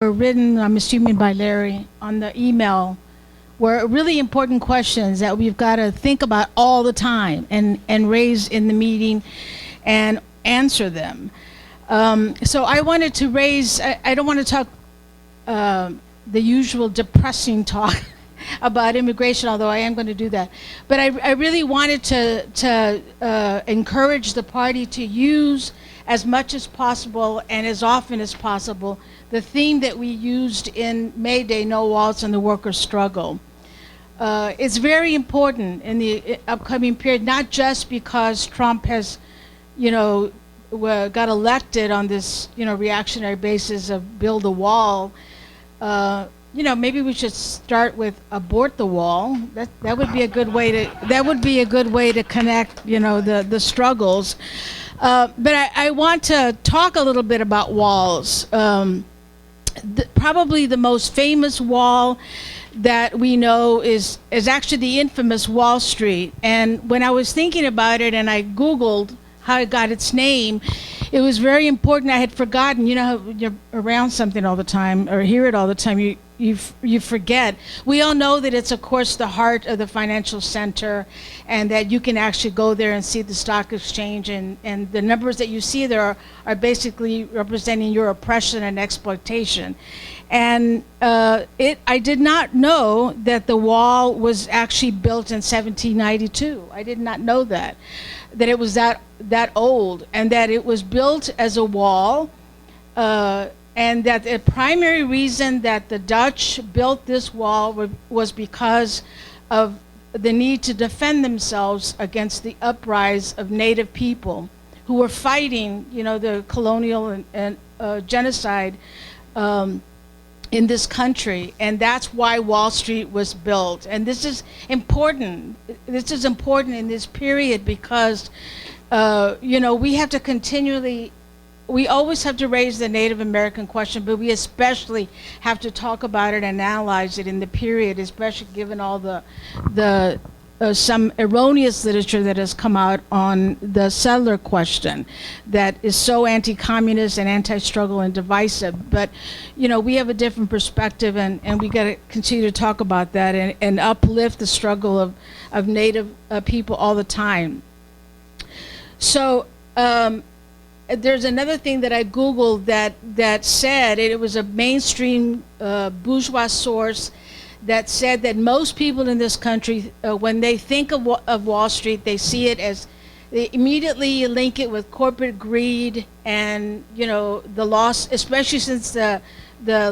were written, I'm assuming by Larry, on the email were really important questions that we've got to think about all the time and raise in the meeting and answer them. So I wanted to raise, I don't want to talk the usual depressing talk about immigration, although I am going to do that. But I really wanted to encourage the party to use as much as possible and as often as possible the theme that we used in May Day, No Walls and the Workers' Struggle. It's very important in the upcoming period, not just because Trump has, got elected on this, reactionary basis of build a wall. Maybe we should start with abort the wall. That would be a good way to connect, the struggles. But I want to talk a little bit about walls. Probably the most famous wall that we know is actually the infamous Wall Street. And when I was thinking about it and I Googled how it got its name, it was very important. I had forgotten, how you're around something all the time or hear it all the time, you forget. We all know that it's, of course, the heart of the financial center, and that you can actually go there and see the stock exchange, and the numbers that you see there are basically representing your oppression and exploitation. And I did not know that the wall was actually built in 1792. I did not know that it was that old, and that it was built as a wall, and that the primary reason that the Dutch built this wall was because of the need to defend themselves against the uprise of native people who were fighting, the colonial and genocide in this country. And that's why Wall Street was built. And this is important. This is important in this period because, we have to continually, we always have to raise the Native American question, but we especially have to talk about it and analyze it in the period, especially given all the some erroneous literature that has come out on the settler question that is so anti-communist and anti-struggle and divisive. But, we have a different perspective, and we got to continue to talk about that and uplift the struggle of Native people all the time. So, there's another thing that I Googled that said, it was a mainstream bourgeois source that said that most people in this country, when they think of Wall Street, they see it as, they immediately link it with corporate greed and, the loss, especially since the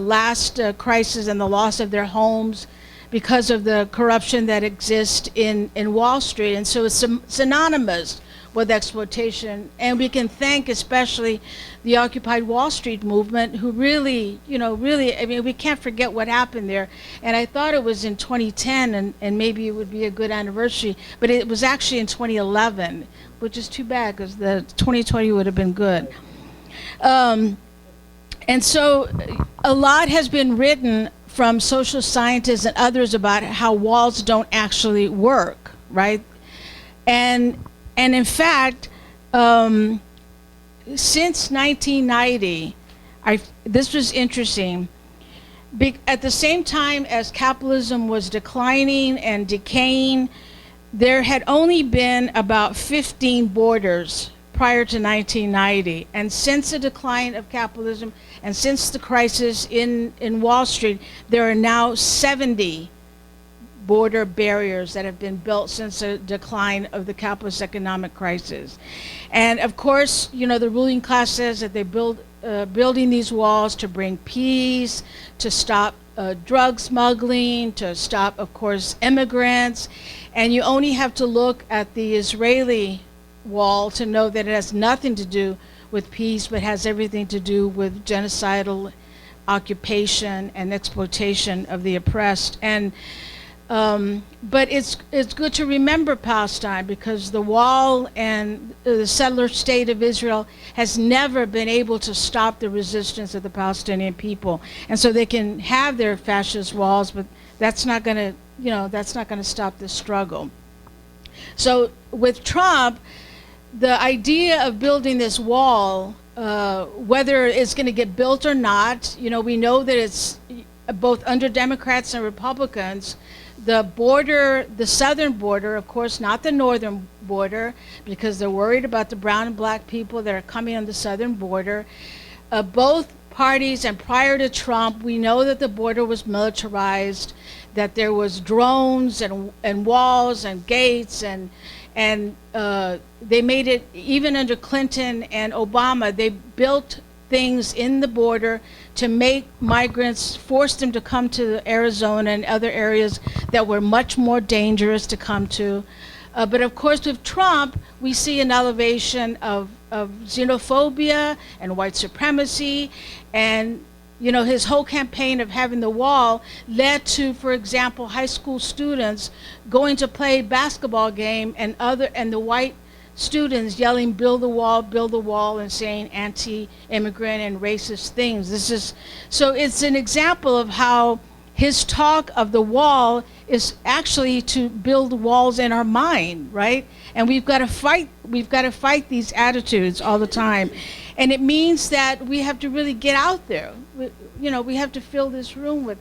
last crisis and the loss of their homes because of the corruption that exists in Wall Street. And so it's synonymous with exploitation, and we can thank especially the Occupy Wall Street movement, who really, we can't forget what happened there. And I thought it was in 2010, and maybe it would be a good anniversary, but it was actually in 2011, which is too bad because the 2020 would have been good. And so a lot has been written from social scientists and others about how walls don't actually work, right? And in fact, since 1990, this was interesting. At the same time as capitalism was declining and decaying, there had only been about 15 borders prior to 1990. And since the decline of capitalism and since the crisis in Wall Street, there are now 70 border barriers that have been built since the decline of the capitalist economic crisis. And of course, the ruling class says that they building these walls to bring peace, to stop drug smuggling, to stop, of course, immigrants. And you only have to look at the Israeli wall to know that it has nothing to do with peace, but has everything to do with genocidal occupation and exploitation of the oppressed. And but it's good to remember Palestine, because the wall and the settler state of Israel has never been able to stop the resistance of the Palestinian people. And so they can have their fascist walls, but that's not going to stop the struggle. So with Trump, the idea of building this wall whether it's going to get built or not. You know, we know that it's both under Democrats and Republicans. The border, the southern border, of course, not the northern border, because they're worried about the brown and black people that are coming on the southern border. Both parties, and prior to Trump, we know that the border was militarized, that there was drones and walls and gates, and they made it, even under Clinton and Obama, they built things in the border to make migrants, force them to come to Arizona and other areas that were much more dangerous to come to. But of course, with Trump, we see an elevation of xenophobia and white supremacy, and you know, his whole campaign of having the wall led to, for example, high school students going to play basketball game, and the white students yelling build the wall, and saying anti-immigrant and racist things. So it's an example of how his talk of the wall is actually to build walls in our mind, right? And we've got to fight these attitudes all the time. And it means that we have to really get out there. We have to fill this room with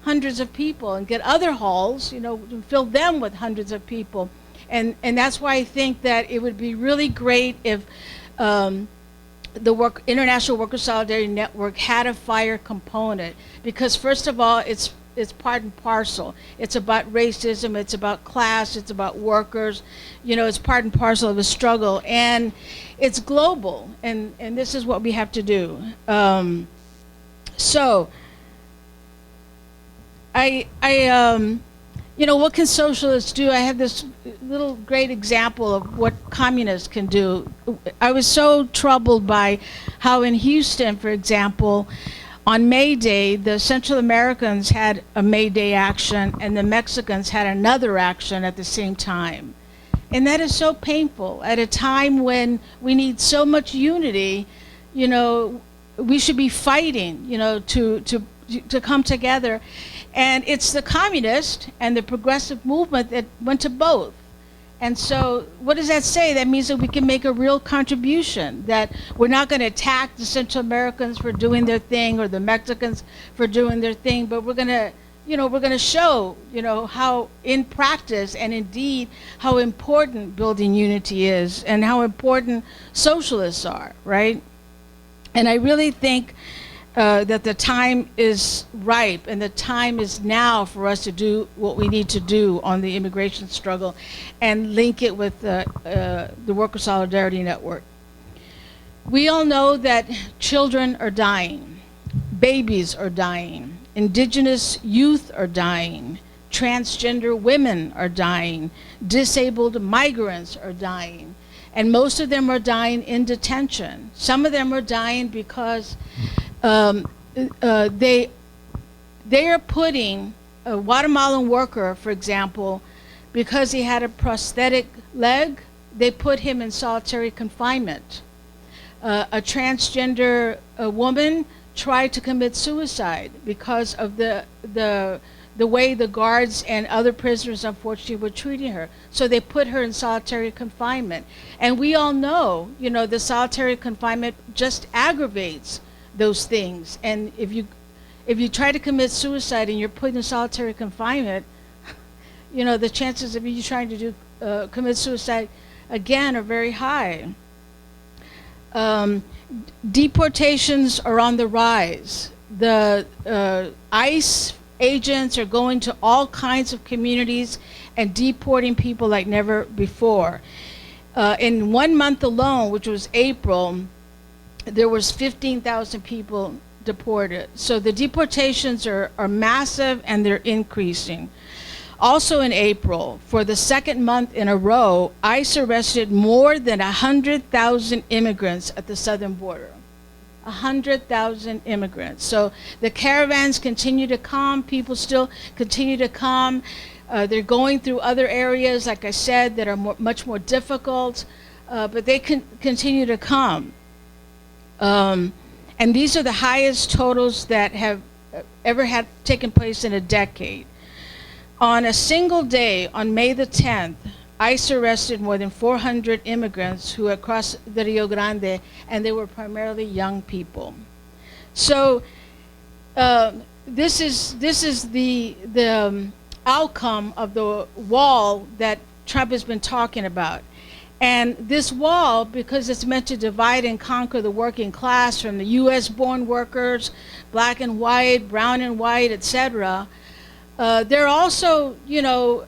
hundreds of people, and get other halls, to fill them with hundreds of people. And that's why I think that it would be really great if the International Worker Solidarity Network had a fire component, because first of all, it's part and parcel. It's about racism, it's about class, it's about workers. It's part and parcel of the struggle, and it's global, and this is what we have to do. So what can socialists do? I have this little great example of what communists can do. I was so troubled by how in Houston, for example, on May Day, the Central Americans had a May Day action, and the Mexicans had another action at the same time. And that is so painful. At a time when we need so much unity, we should be fighting, to come together. And it's the communist and the progressive movement that went to both. And so what does that say? That means that we can make a real contribution, that we're not going to attack the Central Americans for doing their thing, or the Mexicans for doing their thing, but we're going to show, how in practice and indeed how important building unity is, and how important socialists are, right? And I really think that the time is ripe, and the time is now for us to do what we need to do on the immigration struggle, and link it with the Worker Solidarity Network. We all know that children are dying, babies are dying, indigenous youth are dying, transgender women are dying, disabled migrants are dying, and most of them are dying in detention. Some of them are dying because they are putting a Guatemalan worker, for example, because he had a prosthetic leg, they put him in solitary confinement. A transgender woman tried to commit suicide because of the way the guards and other prisoners, unfortunately, were treating her. So they put her in solitary confinement. And we all know, the solitary confinement just aggravates those things. And if you try to commit suicide and you're put in solitary confinement, the chances of you trying to commit suicide again are very high. Deportations are on the rise. The ICE agents are going to all kinds of communities and deporting people like never before. In 1 month alone, which was April, there was 15,000 people deported. So the deportations are massive, and they're increasing. Also in April, for the second month in a row, ICE arrested more than 100,000 immigrants at the southern border. 100,000 immigrants. So the caravans continue to come, people still continue to come. They're going through other areas, like I said, that are much more difficult, but they continue to come. And these are the highest totals that have ever had taken place in a decade. On a single day, on May the 10th, ICE arrested more than 400 immigrants who had crossed the Rio Grande, and they were primarily young people. So this is the outcome of the wall that Trump has been talking about. And this wall, because it's meant to divide and conquer the working class from the U.S.-born workers, black and white, brown and white, etc., they're also, you know,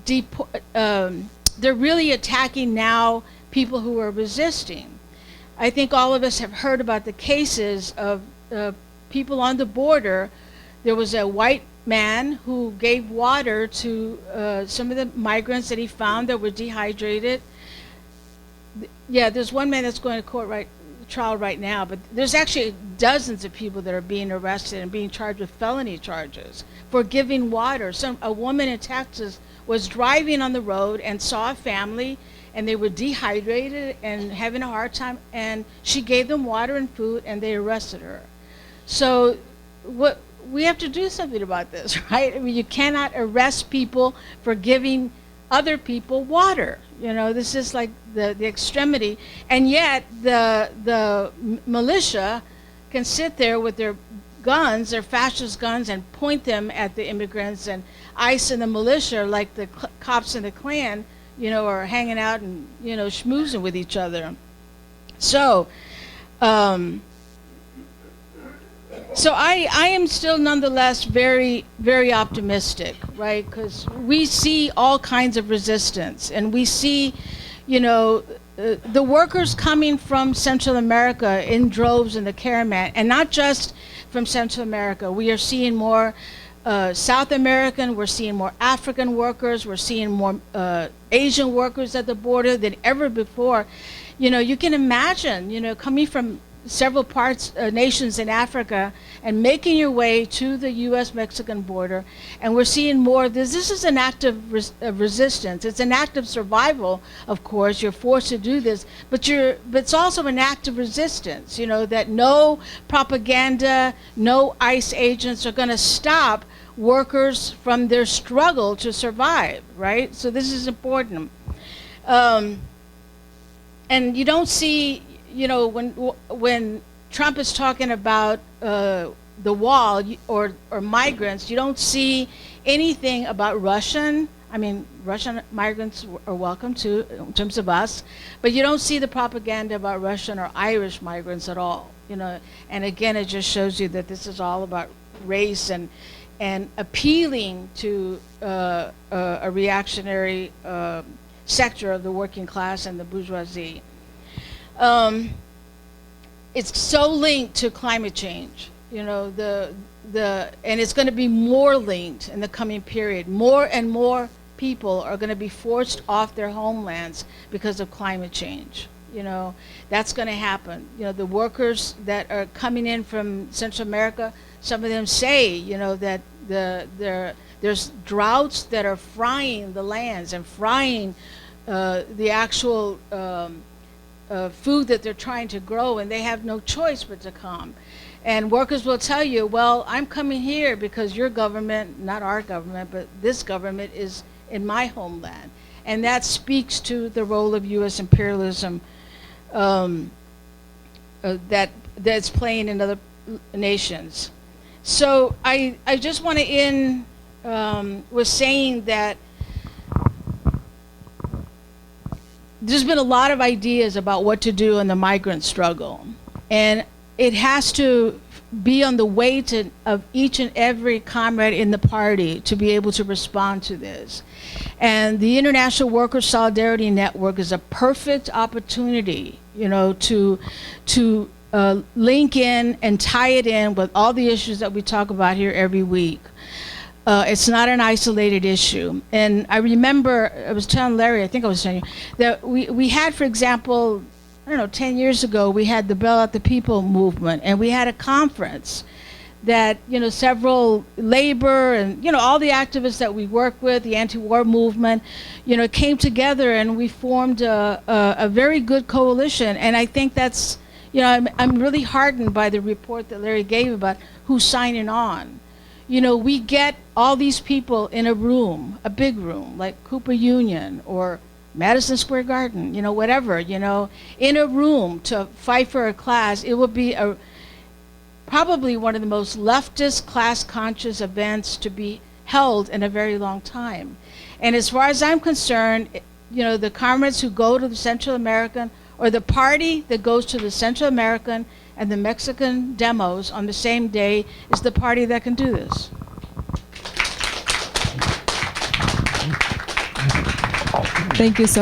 they're really attacking now people who are resisting. I think all of us have heard about the cases of people on the border. There was a white man who gave water to some of the migrants that he found that were dehydrated. Yeah, there's one man that's going to trial right now, but there's actually dozens of people that are being arrested and being charged with felony charges for giving water. A woman in Texas was driving on the road and saw a family, and they were dehydrated and having a hard time, and she gave them water and food, and they arrested her. So we have to do something about this, right? I mean, you cannot arrest people for giving other people water. You know, this is like the extremity, and yet the militia can sit there with their guns, their fascist guns, and point them at the immigrants, and ICE and the militia, like the cops in the Klan, you know, are hanging out and, you know, schmoozing with each other. So, so I am still nonetheless very, very optimistic, right? Because we see all kinds of resistance, and we see, you know, the workers coming from Central America in droves in the caravan, and not just from Central America. We are seeing more South American, we're seeing more African workers, we're seeing more Asian workers at the border than ever before. You know, you can imagine, you know, coming from several nations in Africa and making your way to the U.S.-Mexican border, and we're seeing more of this. This is an act of resistance. It's an act of survival, of course. You're forced to do this, but it's also an act of resistance, you know, that no propaganda, no ICE agents are going to stop workers from their struggle to survive, right? So this is important. And you don't see, you know, when Trump is talking about the wall or migrants, you don't see anything about Russian. I mean, Russian migrants are welcome too, in terms of us, but you don't see the propaganda about Russian or Irish migrants at all. You know, and again, it just shows you that this is all about race and appealing to a reactionary sector of the working class and the bourgeoisie. It's so linked to climate change, you know, and it's going to be more linked in the coming period. More and more people are going to be forced off their homelands because of climate change. You know, that's going to happen. You know, the workers that are coming in from Central America, some of them say, you know, that there's droughts that are frying the lands and frying the actual food that they're trying to grow, and they have no choice but to come. And workers will tell you, well, I'm coming here because your government, not our government, but this government is in my homeland. And that speaks to the role of U.S. imperialism that's playing in other nations. So I just want to end with saying that there's been a lot of ideas about what to do in the migrant struggle, and it has to be on the weight of each and every comrade in the party to be able to respond to this. And the International Workers' Solidarity Network is a perfect opportunity, you know, to link in and tie it in with all the issues that we talk about here every week. It's not an isolated issue. And I remember, I was telling Larry, I think I was telling you, that we had, for example, I don't know, 10 years ago, we had the Bail Out the People movement, and we had a conference that, you know, several labor and, you know, all the activists that we work with, the anti-war movement, you know, came together, and we formed a very good coalition. And I think that's, you know, I'm really heartened by the report that Larry gave about who's signing on. you know, we get all these people in a room, a big room, like Cooper Union or Madison Square Garden, you know, whatever, you know, in a room to fight for a class, it would be probably one of the most leftist, class-conscious events to be held in a very long time. And as far as I'm concerned, you know, the comrades who go to the Central American, or the party that goes to the Central American and the Mexican demos on the same day, is the party that can do this. Thank you so